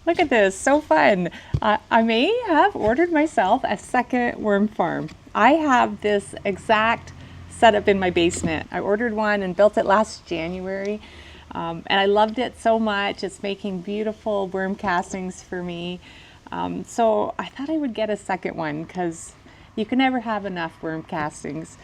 Look at this, so fun. I may have ordered myself a second worm farm. I have this exact setup in my basement. I ordered one and built it last January. And I loved it so much. It's making beautiful worm castings for me. So I thought I would get a second one because you can never have enough worm castings.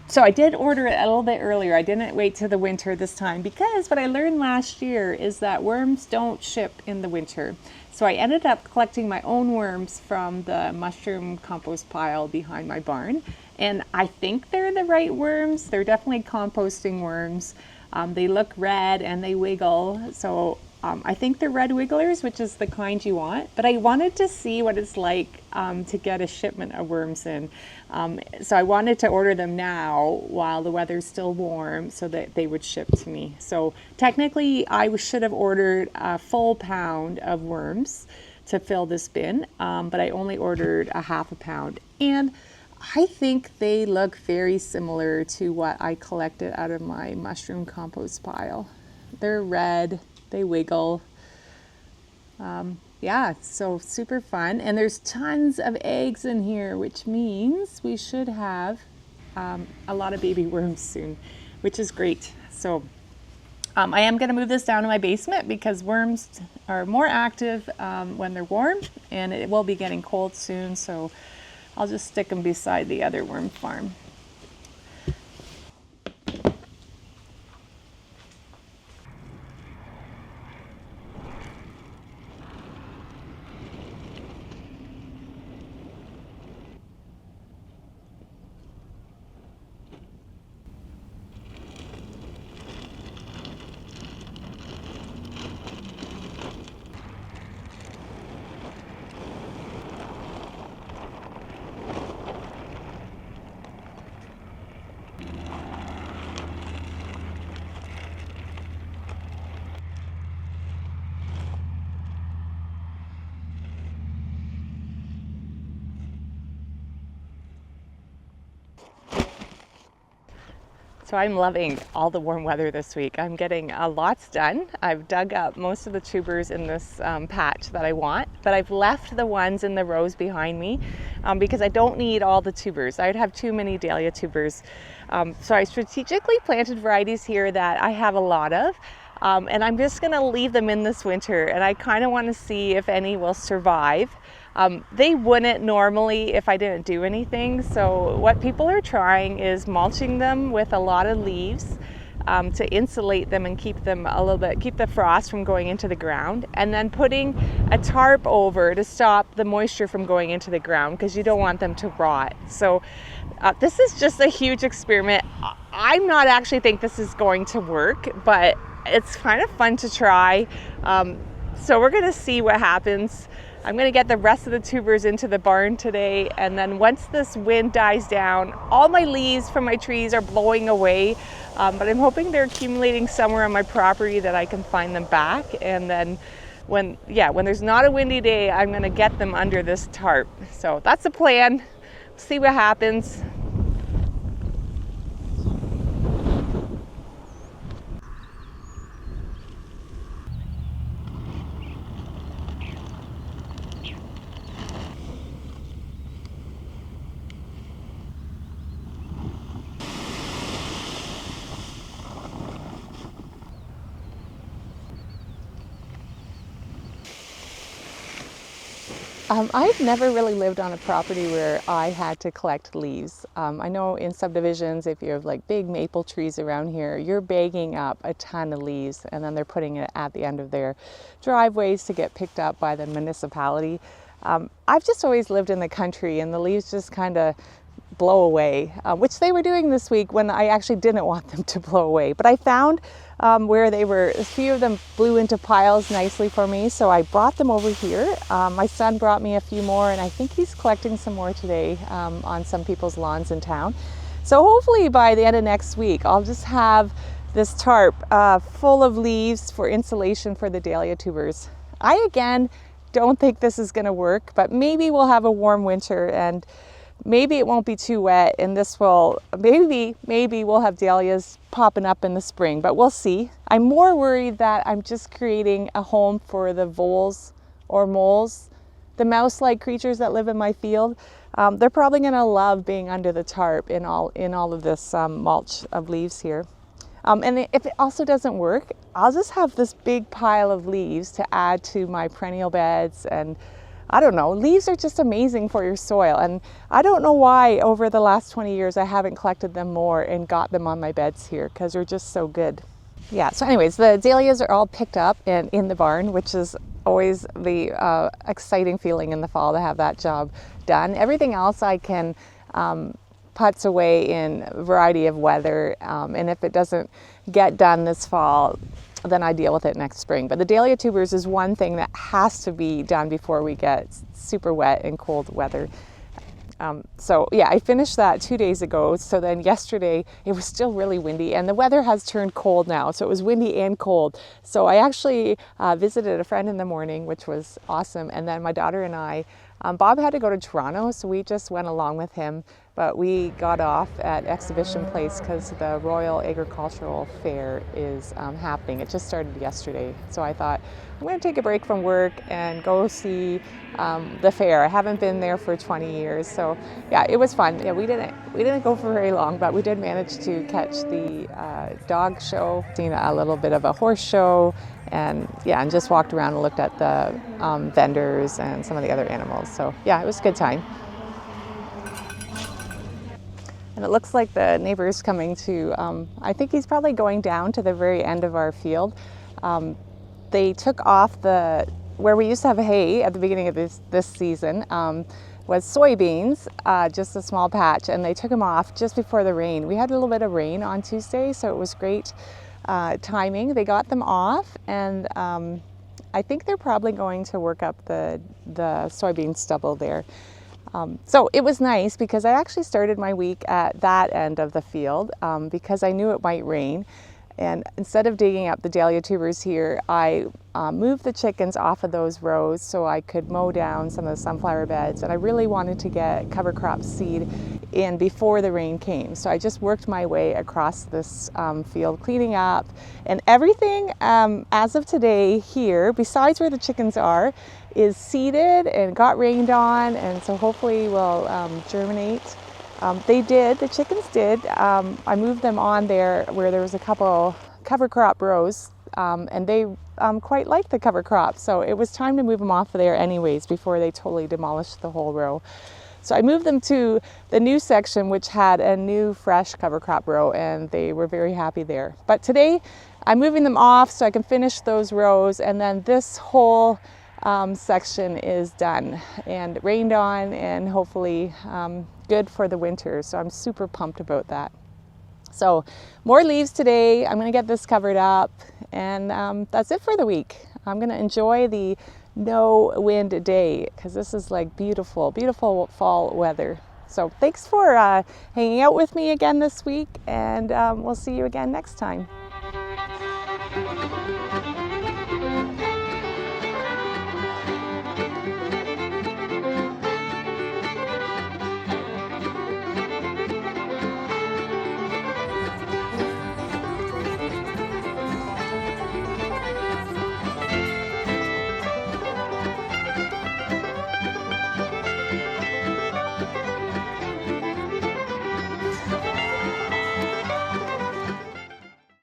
So I did order it a little bit earlier. I didn't wait till the winter this time because what I learned last year is that worms don't ship in the winter. So I ended up collecting my own worms from the mushroom compost pile behind my barn. And I think they're the right worms. They're definitely composting worms. They look red and they wiggle. So I think they're red wigglers, which is the kind you want. But I wanted to see what it's like to get a shipment of worms in. So I wanted to order them now while the weather's still warm so that they would ship to me. So technically I should have ordered a full pound of worms to fill this bin, but I only ordered a half a pound. And I think they look very similar to what I collected out of my mushroom compost pile. They're red, they wiggle. Yeah, so super fun. And there's tons of eggs in here, which means we should have a lot of baby worms soon, which is great. So I am going to move this down to my basement because worms are more active when they're warm, and it will be getting cold soon. So I'll just stick them beside the other worm farm. So I'm loving all the warm weather this week. I'm getting lots done. I've dug up most of the tubers in this patch that I want, but I've left the ones in the rows behind me because I don't need all the tubers. I'd have too many dahlia tubers. So I strategically planted varieties here that I have a lot of, and I'm just gonna leave them in this winter, and I kind of want to see if any will survive. They wouldn't normally if I didn't do anything. So what people are trying is mulching them with a lot of leaves to insulate them and keep them a little bit, keep the frost from going into the ground, and then putting a tarp over to stop the moisture from going into the ground because you don't want them to rot. So this is just a huge experiment. I'm not actually think this is going to work, but it's kind of fun to try. So we're going to see what happens. I'm going to get the rest of the tubers into the barn today, and then once this wind dies down, all my leaves from my trees are blowing away, but I'm hoping they're accumulating somewhere on my property that I can find them back. And then when there's not a windy day, I'm going to get them under this tarp. So that's the plan. See what happens. I've never really lived on a property where I had to collect leaves. I know in subdivisions, if you have like big maple trees around here, you're bagging up a ton of leaves and then they're putting it at the end of their driveways to get picked up by the municipality. I've just always lived in the country, and the leaves just kind of blow away, which they were doing this week when I actually didn't want them to blow away. But I found where they were, a few of them blew into piles nicely for me, so I brought them over here. My son brought me a few more, and I think he's collecting some more today on some people's lawns in town. So hopefully by the end of next week, I'll just have this tarp full of leaves for insulation for the dahlia tubers. I again don't think this is going to work, but maybe we'll have a warm winter and maybe it won't be too wet, and this will, maybe we'll have dahlias popping up in the spring, but we'll see. I'm more worried that I'm just creating a home for the voles or moles, the mouse-like creatures that live in my field. They're probably going to love being under the tarp in all of this mulch of leaves here. And if it also doesn't work, I'll just have this big pile of leaves to add to my perennial beds. And I don't know, leaves are just amazing for your soil. And I don't know why over the last 20 years I haven't collected them more and got them on my beds here, because they're just so good. Yeah, so anyways, the dahlias are all picked up and in the barn, which is always the exciting feeling in the fall to have that job done. Everything else I can putz away in a variety of weather, and if it doesn't get done this fall, then I deal with it next spring. But the dahlia tubers is one thing that has to be done before we get super wet and cold weather. So yeah, I finished that 2 days ago. So then yesterday it was still really windy, and the weather has turned cold now. So it was windy and cold. So I actually visited a friend in the morning, which was awesome. And then my daughter and I, Bob had to go to Toronto, so we just went along with him. But we got off at Exhibition Place because the Royal Agricultural Fair is happening. It just started yesterday. So I thought, I'm going to take a break from work and go see the fair. I haven't been there for 20 years. So yeah, it was fun. Yeah, we didn't go for very long, but we did manage to catch the dog show, seen a little bit of a horse show, and yeah, and just walked around and looked at the vendors and some of the other animals. So yeah, it was a good time. And it looks like the neighbor's coming to, I think he's probably going down to the very end of our field. They took off where we used to have hay at the beginning of this season, was soybeans, just a small patch, and they took them off just before the rain. We had a little bit of rain on Tuesday, so it was great timing. They got them off, and I think they're probably going to work up the soybean stubble there. So it was nice because I actually started my week at that end of the field because I knew it might rain. And instead of digging up the dahlia tubers here, I moved the chickens off of those rows so I could mow down some of the sunflower beds. And I really wanted to get cover crop seed in before the rain came. So I just worked my way across this field, cleaning up. And everything as of today here, besides where the chickens are, is seeded and got rained on, and so hopefully will germinate. The chickens did. I moved them on there where there was a couple cover crop rows, and they quite liked the cover crop, so it was time to move them off of there anyways before they totally demolished the whole row. So I moved them to the new section, which had a new fresh cover crop row, and they were very happy there. But today I'm moving them off so I can finish those rows, and then this whole section is done and rained on, and hopefully good for the winter. So I'm super pumped about that. So more leaves today. I'm going to get this covered up, and that's it for the week. I'm going to enjoy the no wind day because this is like beautiful, beautiful fall weather. So thanks for hanging out with me again this week, and we'll see you again next time.